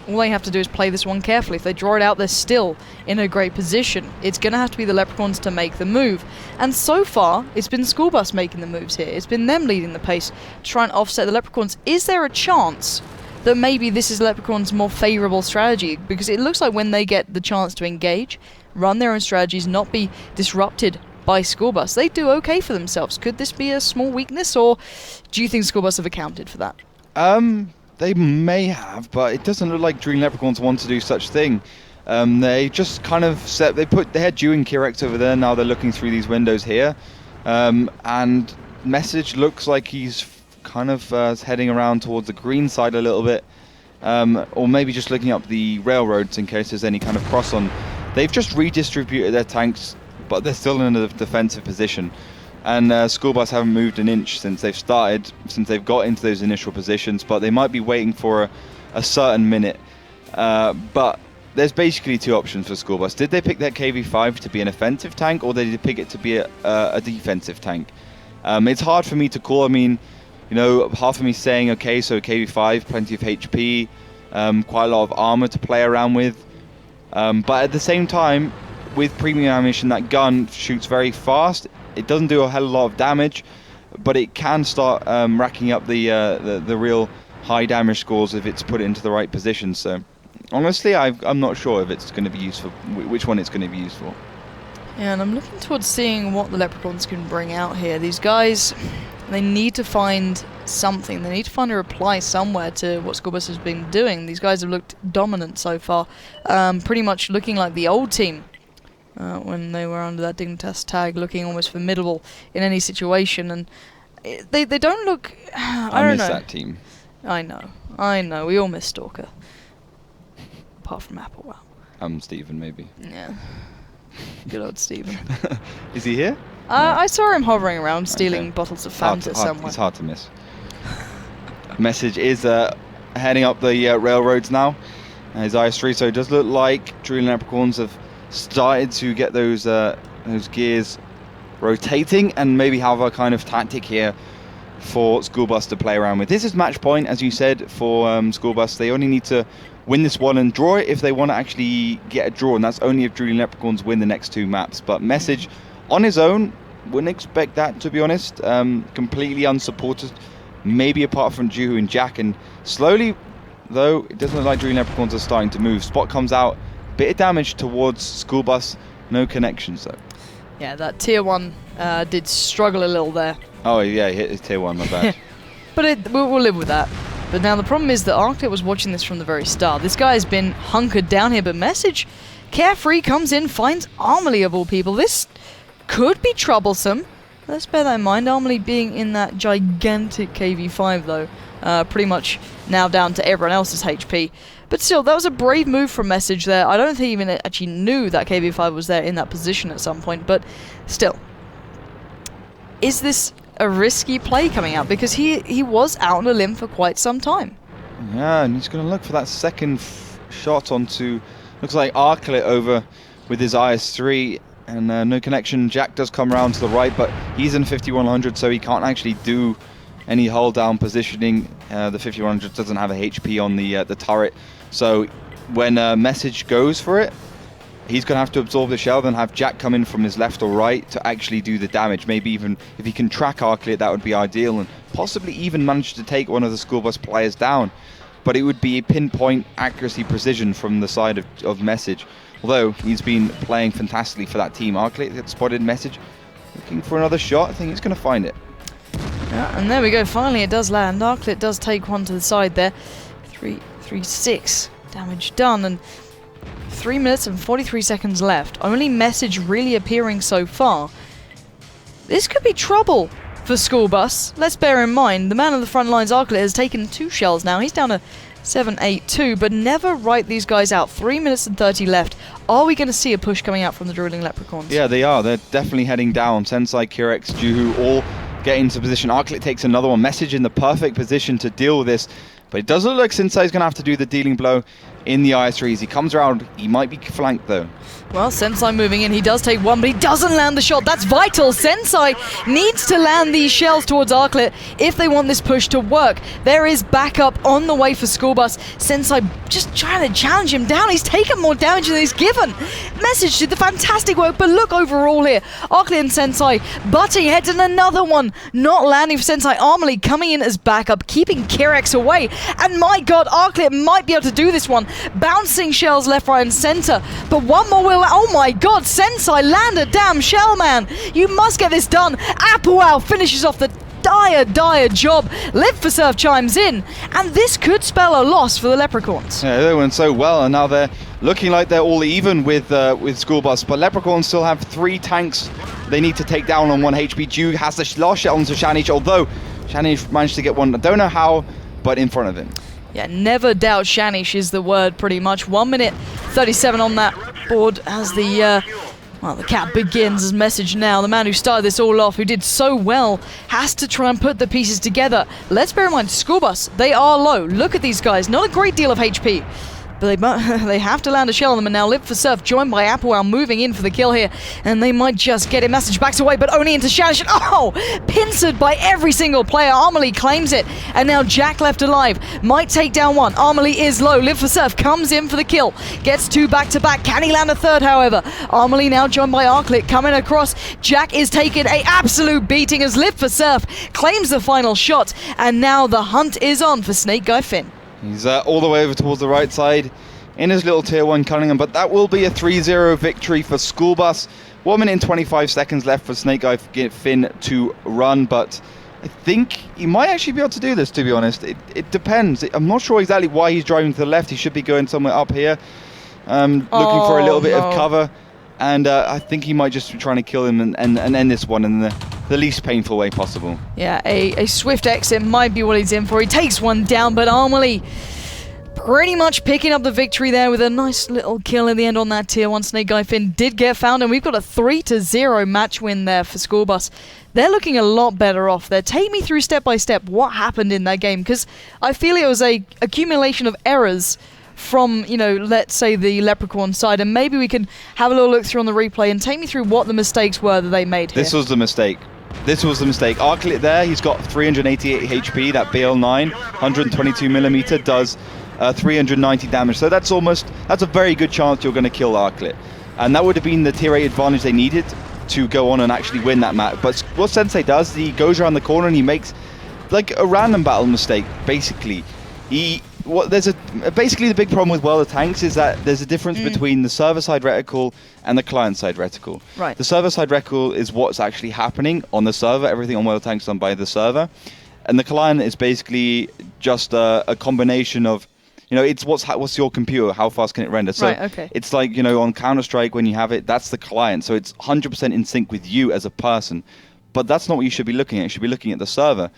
all they have to do is play this one carefully. If they draw it out, they're still in a great position. It's going to have to be the Leprechauns to make the move. And so far, it's been Schoolbus making the moves here. It's been them leading the pace to try and offset the Leprechauns. Is there a chance that maybe this is Leprechauns' more favourable strategy? Because it looks like when they get the chance to engage, run their own strategies, not be disrupted by Schoolbus, they do okay for themselves. Could this be a small weakness, or do you think Schoolbus have accounted for that? They may have, but it doesn't look like Drooling Leprechauns want to do such thing. They just kind of they had Dew Kirex over there, now they're looking through these windows here. And Message looks like he's kind of heading around towards the green side a little bit. Or maybe just looking up the railroads in case there's any kind of cross on. They've just redistributed their tanks, but they're still in a defensive position. And Schoolbus haven't moved an inch since they've got into those initial positions, but they might be waiting for a certain minute. But there's basically 2 options for Schoolbus. Did they pick that KV5 to be an offensive tank, or did they pick it to be a defensive tank? It's hard for me to call. I mean, half of me saying, okay, so KV5, plenty of HP, quite a lot of armor to play around with. But at the same time, with premium ammunition, that gun shoots very fast. It doesn't do a hell of a lot of damage, but it can start racking up the real high damage scores if it's put into the right position. So honestly, I'm not sure if it's going to be useful, which one it's going to be used for. Yeah, and I'm looking towards seeing what the Leprechauns can bring out here. These guys, they need to find something. They need to find a reply somewhere to what Schoolbus has been doing. These guys have looked dominant so far, pretty much looking like the old team. When they were under that Dignitas tag, looking almost formidable in any situation, and they don't look. I don't know. I miss that team. I know. We all miss Stalker, apart from Applewell. Stephen, maybe. Yeah, good old Stephen. Is he here? I saw him hovering around, stealing bottles of Fanta somewhere. It's hard to miss. Message is heading up the railroads now. His IS-3, so it does look like Drooling Leprechauns have started to get those gears rotating, and maybe have a kind of tactic here for Schoolbus to play around with. This is match point, as you said, for Schoolbus. They only need to win this one and draw it if they want to actually get a draw, and that's only if Drooling Leprechauns win the next 2 maps. But Message on his own, wouldn't expect that, to be honest. Completely unsupported, maybe apart from Juhu and Jack, and slowly, though, it doesn't look like Drooling Leprechauns are starting to move. Spot comes out, bit of damage towards Schoolbus, no connections though. Yeah, that tier 1 did struggle a little there. Oh yeah, he hit his tier 1, my bad. But we'll live with that. But now the problem is that Arctic was watching this from the very start. This guy has been hunkered down here, but Message, carefree, comes in, finds Armley of all people. This could be troublesome. Let's bear that in mind. Armley being in that gigantic KV5 though, pretty much now down to everyone else's HP. But still, that was a brave move from Message there. I don't think he even actually knew that KV5 was there in that position at some point, but still. Is this a risky play coming out? Because he was out on a limb for quite some time. Yeah, and he's going to look for that second shot onto, looks like Arclet over with his IS-3, and no connection. Jack does come around to the right, but he's in 5100, so he can't actually do any hull down positioning. The 5100 doesn't have a HP on the turret, so when Message goes for it, he's going to have to absorb the shell, then have Jack come in from his left or right to actually do the damage. Maybe even if he can track Arclit, that would be ideal, and possibly even manage to take one of the Schoolbus players down. But it would be a pinpoint accuracy precision from the side of Message. Although he's been playing fantastically for that team. Arclit had spotted Message, looking for another shot. I think he's going to find it. Yeah, and there we go. Finally, it does land. Arclit does take one to the side there. 3-6 damage done, and 3 minutes and 43 seconds left. Only Message really appearing so far. This could be trouble for Schoolbus. Let's bear in mind, the man on the front lines, Arclit, has taken 2 shells now. He's down to 7-8-2, but never write these guys out. 3 minutes and 30 left. Are we going to see a push coming out from the Drooling Leprechauns? Yeah, they are. They're definitely heading down. Sensei, Kirex, Juhu all get into position. Arclit takes another one. Message in the perfect position to deal with this. But it does look like Sensei's going to have to do the dealing blow in the IS3. As he comes around, he might be flanked though. Well, Sensei moving in. He does take one, but he doesn't land the shot. That's vital. Sensei needs to land these shells towards Arclit if they want this push to work. There is backup on the way for Schoolbus. Sensei just trying to challenge him down. He's taken more damage than he's given. Message did the fantastic work, but look overall here. Arclit and Sensei butting heads, and another one not landing for Sensei. Armley coming in as backup, keeping Kirex away. And my god, Arclit might be able to do this one. Bouncing shells left, right, and center. But one more will. Oh my god, Sensei, land a damn shell, man. You must get this done. Applewell finishes off the dire job. Live for Surf chimes in, and this could spell a loss for the Leprechauns. Yeah, they went so well, and now they're looking like they're all even with Schoolbus. But Leprechauns still have 3 tanks they need to take down on 1 HP. Jude has the last shot onto Shanish, although Shanish managed to get one. I don't know how, but in front of him. Yeah, never doubt Shanish is the word, pretty much. 1 minute 37 on that board as the cap begins as Message now. The man who started this all off, who did so well, has to try and put the pieces together. Let's bear in mind, Schoolbus, they are low. Look at these guys, not a great deal of HP. But they have to land a shell on them, and now Live for Surf, joined by Applewell, moving in for the kill here, and they might just get it. Message backs away, but only into Shanish. Oh! Pincered by every single player. Armley claims it, and now Jack left alive. Might take down one. Armley is low. Live for Surf comes in for the kill. Gets 2 back-to-back. Can he land a third, however? Armley now joined by Arclit, coming across. Jack is taking a absolute beating as Live for Surf claims the final shot, and now the hunt is on for Snake Guy Finn. He's all the way over towards the right side in his little tier 1 Cunningham, but that will be a 3-0 victory for Schoolbus. 1 minute and 25 seconds left for Snake Guy Finn to run, but I think he might actually be able to do this, to be honest. It depends. I'm not sure exactly why he's driving to the left. He should be going somewhere up here, looking for a little bit of cover, and I think he might just be trying to kill him and end this one in the least painful way possible. Yeah, a swift exit might be what he's in for. He takes one down, but Armley pretty much picking up the victory there with a nice little kill in the end on that tier 1. Snake Guy Finn did get found, and we've got a 3-0 match win there for Schoolbus. They're looking a lot better off there. Take me through step by step what happened in that game, because I feel it was a accumulation of errors from, let's say the Leprechaun side, and maybe we can have a little look through on the replay and take me through what the mistakes were that they made here. This was the mistake. Arclit there, he's got 388 HP. That BL9, 122mm, does 390 damage. So that's a very good chance you're going to kill Arclit. And that would have been the tier 8 advantage they needed to go on and actually win that map. But what Sensei does, he goes around the corner and he makes like a random battle mistake, basically. Basically the big problem with World of Tanks is that there's a difference between the server-side reticle and the client-side reticle. Right. The server-side reticle is what's actually happening on the server. Everything on World of Tanks is done by the server. And the client is basically just a combination of, it's what's your computer, how fast can it render. So right, okay. It's like, on Counter-Strike when you have it, that's the client. So it's 100% in sync with you as a person. But that's not what you should be looking at. You should be looking at the server.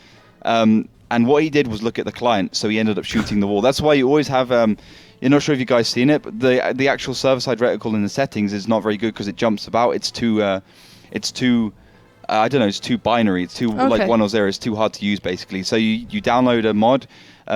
And what he did was look at the client, so he ended up shooting the wall. That's why you always have, you're not sure if you guys seen it, but the actual server-side reticle in the settings is not very good because it jumps about. It's too binary. It's too like 1 or 0. It's too hard to use, basically. So you download a mod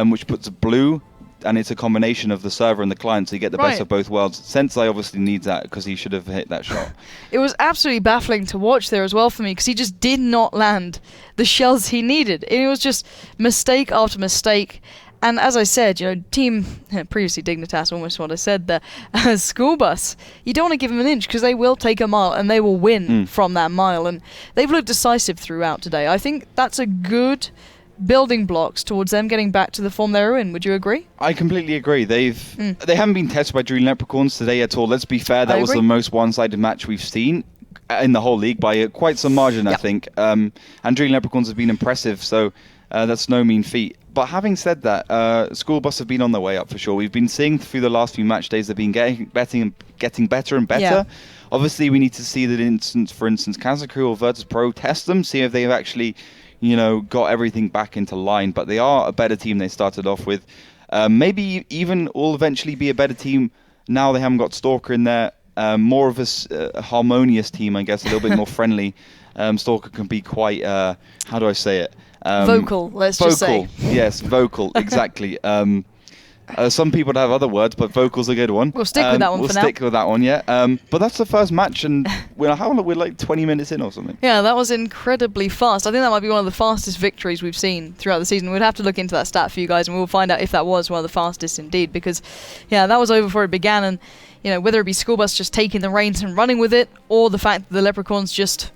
which puts a blue, and it's a combination of the server and the client, so you get the best of both worlds. Sensei obviously needs that because he should have hit that shot. It was absolutely baffling to watch there as well for me, because he just did not land the shells he needed. And it was just mistake after mistake. And as I said, team previously Dignitas, almost what I said there, Schoolbus, you don't want to give them an inch because they will take a mile and they will win from that mile. And they've looked decisive throughout today. I think that's a good building blocks towards them getting back to the form they were in. Would you agree? I completely agree. They haven't been tested by Drooling Leprechauns today at all. Let's be fair, that was the most one-sided match we've seen in the whole league by quite some margin, I think. And Drooling Leprechauns have been impressive, so that's no mean feat. But having said that, Schoolbus have been on their way up for sure. We've been seeing through the last few match days they've been getting better and better. Yeah. Obviously, we need to see that, for instance, Kazakh or Virtus Pro test them, see if they've actually got everything back into line. But they are a better team they started off with. Maybe even will eventually be a better team now they haven't got Stalker in there. More of a harmonious team, I guess, a little bit more friendly. Stalker can be quite, how do I say it? Vocal, just say. Yes, vocal, exactly. Some people have other words, but vocal's a good one. We'll stick with that one for now. We'll stick with that one, yeah. But that's the first match, and we're like 20 minutes in or something. Yeah, that was incredibly fast. I think that might be one of the fastest victories we've seen throughout the season. We'd have to look into that stat for you guys, and we'll find out if that was one of the fastest indeed, because, that was over before it began, and, whether it be Schoolbus just taking the reins and running with it, or the fact that the Leprechauns just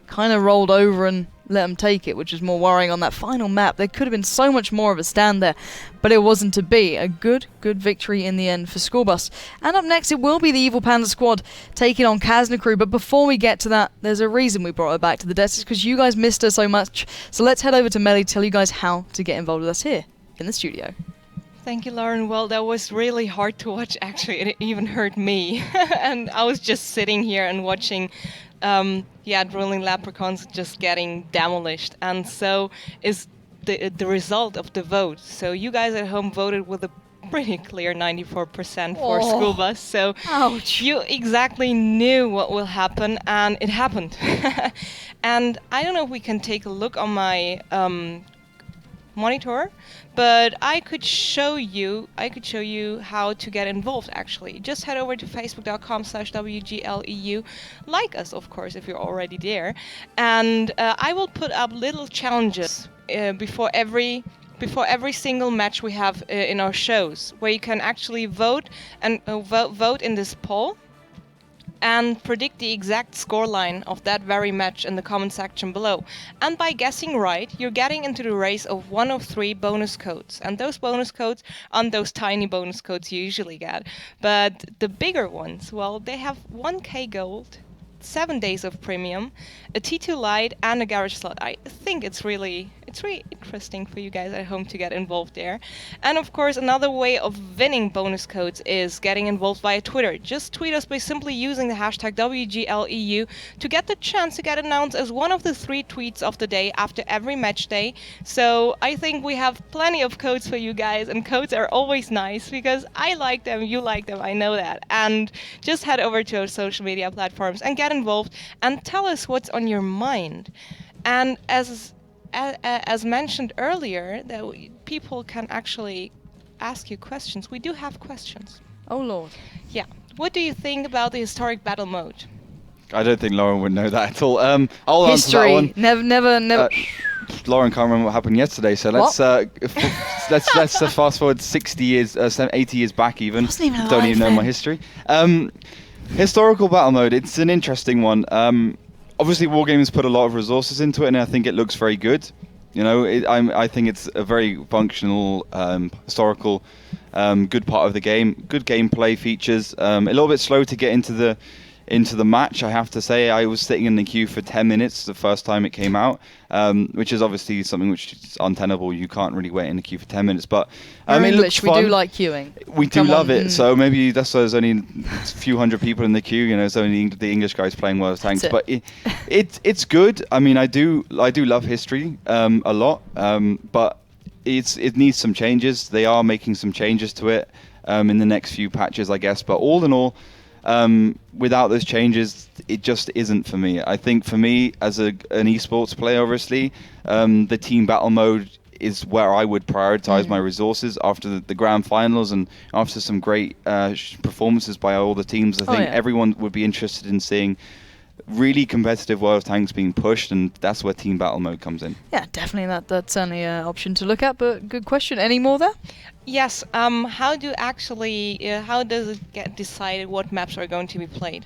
kind of rolled over and let them take it, which is more worrying on that final map. There could have been so much more of a stand there, but it wasn't to be. A good victory in the end for Schoolbus. And up next, it will be the Evil Panda squad taking on Kaznakru. But before we get to that, there's a reason we brought her back to the desk. It's because you guys missed her so much. So let's head over to Melly to tell you guys how to get involved with us here in the studio. Thank you, Lauren. Well, that was really hard to watch, actually. It even hurt me. And I was just sitting here and watching Drooling Leprechauns just getting demolished. And so is the result of the vote. So you guys at home voted with a pretty clear 94% for Schoolbus. So ouch. You exactly knew what will happen, and it happened. And I don't know if we can take a look on my monitor, but I could show you how to get involved. Actually, just head over to facebook.com/WGLEU. Like us, of course, if you're already there, and I will put up little challenges before every single match we have in our shows, where you can actually vote and vote in this poll and predict the exact scoreline of that very match in the comment section below. And by guessing right, you're getting into the race of one of 3 bonus codes. And those bonus codes aren't those tiny bonus codes you usually get, but the bigger ones, well, they have 1k gold, 7 days of premium, a T2 Lite, and a garage slot. I think it's really interesting for you guys at home to get involved there. And of course, another way of winning bonus codes is getting involved via Twitter. Just tweet us by simply using the hashtag WGLEU to get the chance to get announced as one of the 3 tweets of the day after every match day. So I think we have plenty of codes for you guys, and codes are always nice because I like them, you like them, I know that. And just head over to our social media platforms and get involved and tell us what's on your mind. And as mentioned earlier, that people can actually ask you questions. We do have questions. Oh Lord. Yeah. What do you think about the historic battle mode? I don't think Lauren would know that at all. I'll History. answer that one. Never. Lauren can't remember what happened yesterday, so let's let's fast forward 60 years, 80 years back even. Wasn't even alive Don't even know then. my history. Historical battle mode. It's an interesting one. Obviously, Wargames put a lot of resources into it, and I think it looks very good. I think it's a very functional, historical, good part of the game. Good gameplay features. A little bit slow to get into the match, I have to say. I was sitting in the queue for 10 minutes the first time it came out, which is obviously something which is untenable. You can't really wait in the queue for 10 minutes, but it looks fun. We do like queuing. We do love it, so maybe that's why there's only a few hundred people in the queue. It's only the English guys playing World of Tanks, but it's good. I mean, I do love history a lot, but it needs some changes. They are making some changes to it in the next few patches, I guess. But all in all, without those changes, it just isn't for me. I think for me, as an esports player, obviously, the team battle mode is where I would prioritize my resources after the grand finals and after some great performances by all the teams. I think everyone would be interested in seeing really competitive World of Tanks being pushed, and that's where team battle mode comes in. Yeah, definitely that's certainly an option to look at, but good question. Any more there? Yes. How does it get decided what maps are going to be played?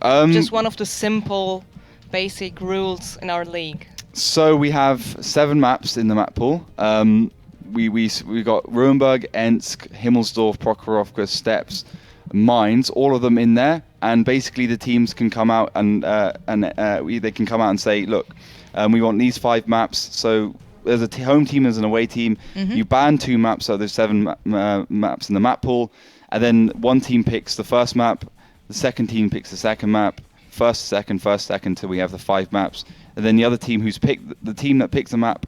Just one of the simple, basic rules in our league. So we have 7 maps in the map pool. We got Ruenberg, Ensk, Himmelsdorf, Prokhorovka, Steppes, Mines, all of them in there. And basically the teams can come out and they can come out and say, look, we want these 5 maps. So there's a home team, there's an away team. You ban 2 maps, so there's 7 maps in the map pool. And then one team picks the first map, the second team picks the second map, first, second, till we have the 5 maps. And then the other team the team that picks the map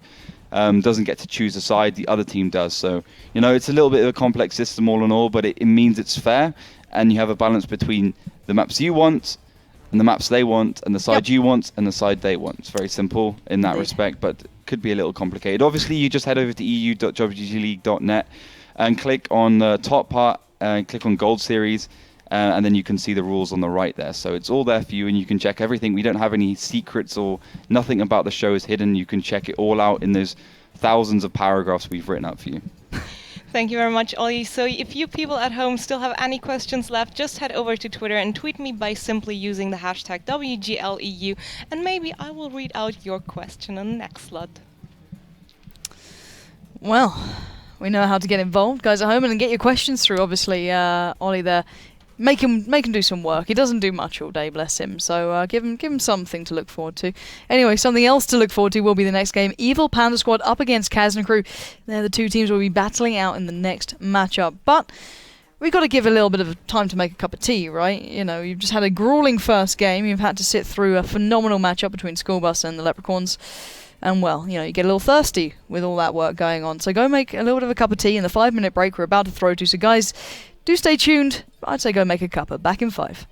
doesn't get to choose a side, the other team does. So, it's a little bit of a complex system all in all, but it means it's fair, and you have a balance between the maps you want and the maps they want and the side you want and the side they want. It's very simple in that respect, but could be a little complicated. Obviously, you just head over to eu.wgleague.net and click on the top part, click on Gold Series, and then you can see the rules on the right there. So it's all there for you, and you can check everything. We don't have any secrets, or nothing about the show is hidden. You can check it all out in those thousands of paragraphs we've written out for you. Thank you very much, Ollie. So if you people at home still have any questions left, just head over to Twitter and tweet me by simply using the hashtag WGLEU, and maybe I will read out your question on the next slot. Well, we know how to get involved, guys at home, and get your questions through. Obviously, Ollie there. Make him do some work. He doesn't do much all day, bless him. So give him something to look forward to. Anyway, something else to look forward to will be the next game. Evil Panda Squad up against Kazna Crew. They're the 2 teams we'll be battling out in the next matchup. But we've got to give a little bit of time to make a cup of tea, right? You've just had a grueling first game. You've had to sit through a phenomenal matchup between Schoolbus and the Leprechauns. And, well, you get a little thirsty with all that work going on. So go make a little bit of a cup of tea in the 5-minute break we're about to throw to. So, guys, do stay tuned. I'd say go make a cuppa. Back in 5.